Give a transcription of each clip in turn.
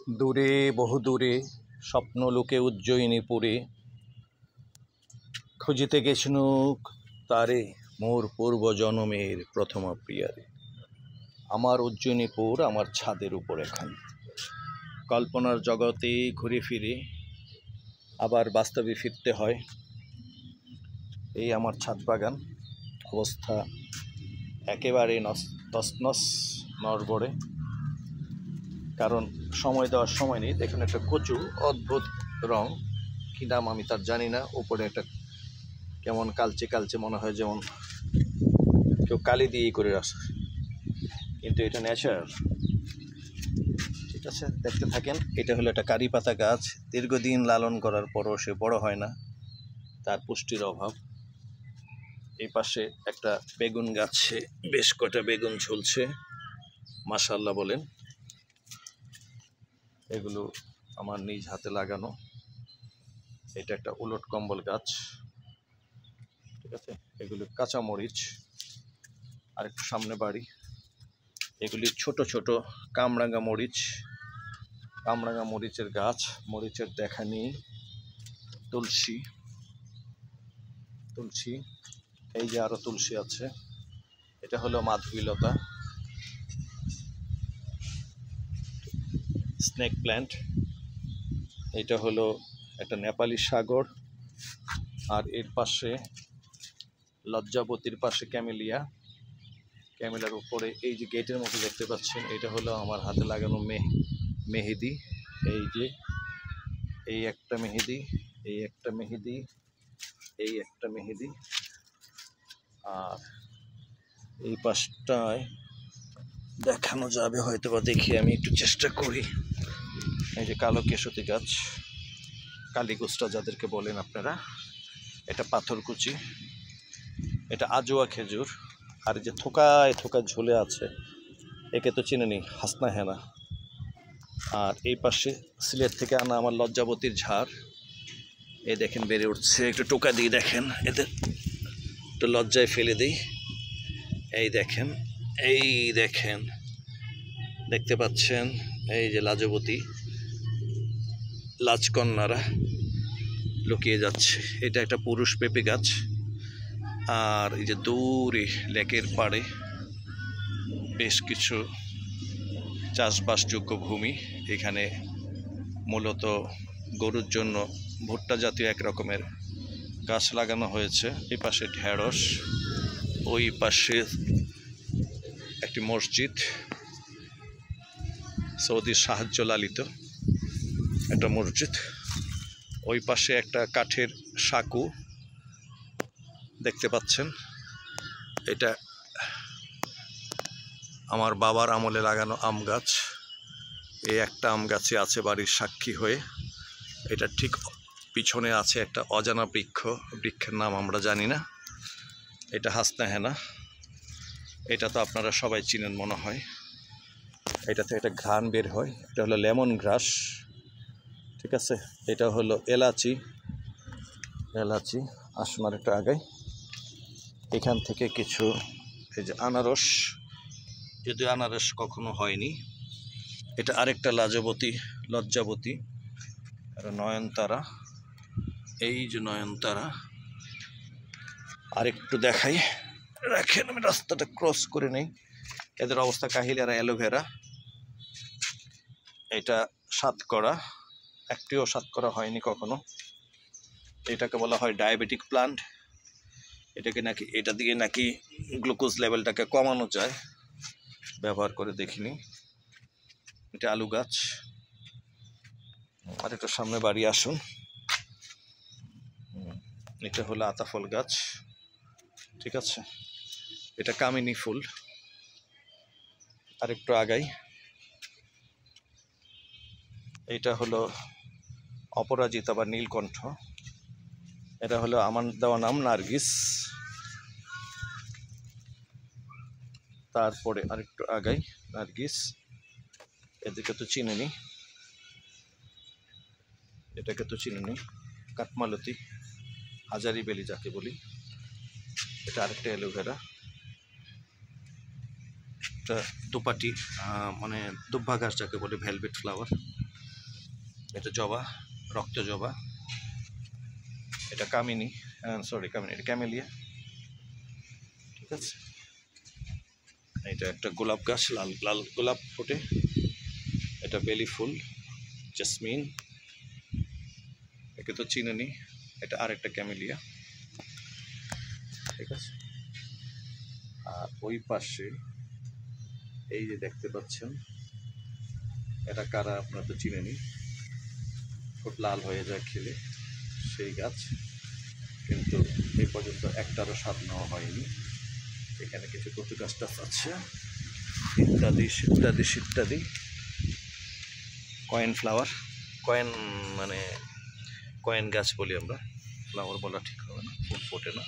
দূরে বহু দূরে স্বপ্ন লোকে উজ্জয়িনীপুরে খুঁজিতে গেছনুক তারে মোর পূর্ব জনমের প্রথম প্রিয়ারে। আমার উজ্জয়িনীপুর আমার ছাদের উপর এখন কল্পনার জগতে ঘুরে ফিরে আবার বাস্তবে ফিরতে হয়। এই আমার ছাদ বাগান, অবস্থা একেবারে তছনছ নড়বড়ে, কারণ সময় দেওয়ার সময় নেই। দেখুন একটা কচু, অদ্ভুত রং, কী নাম আমি তার জানি না। উপরে একটা কেমন কালচে কালচে মনে হয়, যেমন কেউ কালি দিয়েই করে আসে, কিন্তু এটা ন্যাচারাল। ঠিক আছে, দেখতে থাকেন। এটা হলো একটা কারি পাতা গাছ, দীর্ঘদিন লালন করার পরও সে বড় হয় না, তার পুষ্টির অভাব। এই পাশে একটা বেগুন গাছে বেশ কটা বেগুন ঝুলছে, মাশাআল্লাহ বলেন। এগুলো আমার নিজ হাতে লাগানো। এটা একটা উলট কম্বল গাছ, ঠিক আছে। এগুলো কাঁচামরিচ, আর একটু সামনে বাড়ি। এগুলি ছোট ছোট কামরাঙা মরিচ, কামরাঙা মরিচের গাছ, মরিচের দেখা নেই। তুলসী, তুলসী, এই যে আরো তুলসী আছে। এটা হলো মাধবীলতা, স্নেক প্ল্যান্ট। এটা হলো একটা নেপালি সাগর, আর এর পাশে লজ্জাবতীর পাশে ক্যামেলিয়া। ক্যামেলার উপরে এই যে গেটের মতো দেখতে পাচ্ছেন, এটা হলো আমার হাতে লাগানো মেহেদি। এই যে এই একটা মেহেদি, এই একটা মেহেদি, এই একটা মেহেদি, আর এই পাশটায় দেখানো যাবে হয়তো বা, দেখি আমি একটু চেষ্টা করি। এই যে কালো কেশতি গাছ, কালীগোষ্ঠা যাদেরকে বলেন আপনারা। এটা পাথরকুচি, এটা আজোয়া খেজুর। আর যে থোকায় থোকায় ঝুলে আছে, একে তো চিনেনি, হাসনা হেনা। আর এই পাশে সিলেট থেকে আনা আমার লজ্জাবতীর ঝাড়, এ দেখেন বেড়ে উঠছে। একটু টোকা দিয়ে দেখেন, এদের একটু লজ্জায় ফেলে দিই। এই দেখেন, এই দেখেন, দেখতে পাচ্ছেন, এই যে লাজবতী, লাজকন্যারা লুকিয়ে যাচ্ছে। এটা একটা পুরুষ পেঁপে গাছ। আর এই যে দূরে লেকের পাড়ে বেশ কিছু চাষবাসযোগ্য ভূমি। এখানে মূলত গরুর জন্য ভুট্টা জাতীয় এক রকমের গাছ লাগানো হয়েছে। এই পাশে ঢেঁড়স, ওই পাশে একটি মসজিদ, সৌদির সাহায্য লালিত একটা মসজিদ। ওই পাশে একটা কাঠের সাঁকু দেখতে পাচ্ছেন। এটা আমার বাবার আমলে লাগানো আম গাছ। এই একটা আম গাছে আছে বাড়ির সাক্ষী হয়ে। এটা ঠিক পিছনে আছে একটা অজানা বৃক্ষ, বৃক্ষের নাম আমরা জানি না। এটা হাসনা হেনা, এটা তো আপনারা সবাই চিনেন মনে হয়। এটা থেকে একটা ঘ্রাণ বের হয়, এটা হলো লেমন গ্রাস, ঠিক আছে। এটা হলো এলাচি, এলাচি। আসুন আর একটু আগাই। এখান থেকে কিছু, এই যে আনারস, যদিও আনারস কখনো হয়নি। এটা আরেকটা লজ্জাবতী, আর নয়নতারা, এই যে নয়নতারা। আরেকটু দেখাই, রাখেন আমি রাস্তাটা ক্রস করে নেই। এদের অবস্থা কাহিল। আর অ্যালোভেরা, এটা সাতকরা, একটিও সাতকরা হয়নি কখনো। এটাকে বলা হয় ডায়াবেটিক প্লান্ট। এটাকে নাকি, এটা দিয়ে নাকি গ্লুকোজ লেভেলটাকে কমানো যায়, ব্যবহার করে দেখিনি। এটা আলু গাছ। আর একটু সামনে বাড়ি আসুন, এটা হলো আতাফল গাছ, ঠিক আছে। এটা কামিনী ফুল। আর একটু আগাই, এটা হলো অপরাজিতা বা নীলকণ্ঠ। এটা হলো আমার দেওয়া নাম নার্গিস। তারপরে আরেকটু আগাই, নার্গিস, এদিকে তো চিনেনি, এটাকে তো চিনেনি। কাঠমালতি, হাজারি বেলি যাকে বলি। এটা আরেকটা অ্যালোভেরা। এটা দুপাটি, মানে দুব্বা গাছ যাকে বলে, ভেলভেট ফ্লাওয়ার। এটা জবা, রক্ত জবা। এটা কামিনী, কামিনী, এটা ক্যামেলিয়া। ঠিক আছে, এটা একটা গোলাপ গাছ, লাল লাল গোলাপ ফোটে। এটা বেলি ফুল, জেসমিন, একে তো চিনেনি। এটা আরেকটা ক্যামেলিয়া। ঠিক আছে, আর ওই পাশে এই যে দেখতে পাচ্ছেন, এটা কারা আপনারা তো চিনেনি, খুব লাল হয়ে যায় খেলে সেই গাছ, কিন্তু এই পর্যন্ত একটারও স্বাদ নেওয়া হয়নি। এখানে কিছু কচু গাছ টাছ আছে, ইত্যাদি ইত্যাদি ইত্যাদি। কয়েন ফ্লাওয়ার, কয়েন মানে কয়েন গাছ বলি আমরা, ফ্লাওয়ার বলা ঠিক হবে না, ফুল ফোটে না।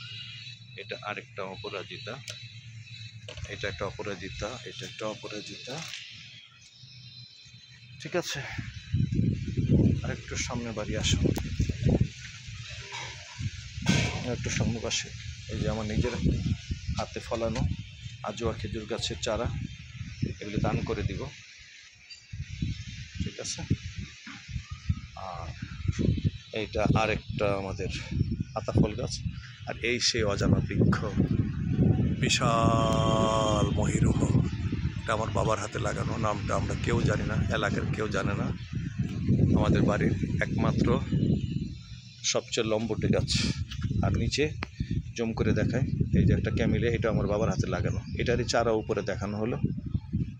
এটা আরেকটা অপরাজিতা, এটা একটা অপরাজিতা, এটা একটা অপরাজিতা। ঠিক আছে, আরেকটু সামনে বাড়ি আসো, একটু সম্মুখ আসে। এই যে আমার নিজের হাতে ফলানো আজোয়া খেজুর গাছের চারা, এগুলো দান করে দিব। ঠিক আছে, আর এইটা আরেকটা আমাদের আতাফল গাছ। আর এই সেই অজানা বৃক্ষ, বিশাল মহিরুহ। এটা আমার বাবার হাতে লাগানো, নামটা আমরা কেউ জানি না, এলাকার কেউ জানে না। আমাদের বাড়ির একমাত্র সবচেয়ে লম্বটে গাছ। আর নিচে জম করে দেখায়, এই যে একটা ক্যামেলিয়া, এটা আমার বাবার হাতে লাগানো, এটারই চারা উপরে দেখানো হলো।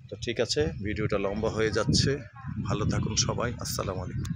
তো ঠিক আছে, ভিডিওটা লম্বা হয়ে যাচ্ছে, ভালো থাকুন সবাই, আসসালামু আলাইকুম।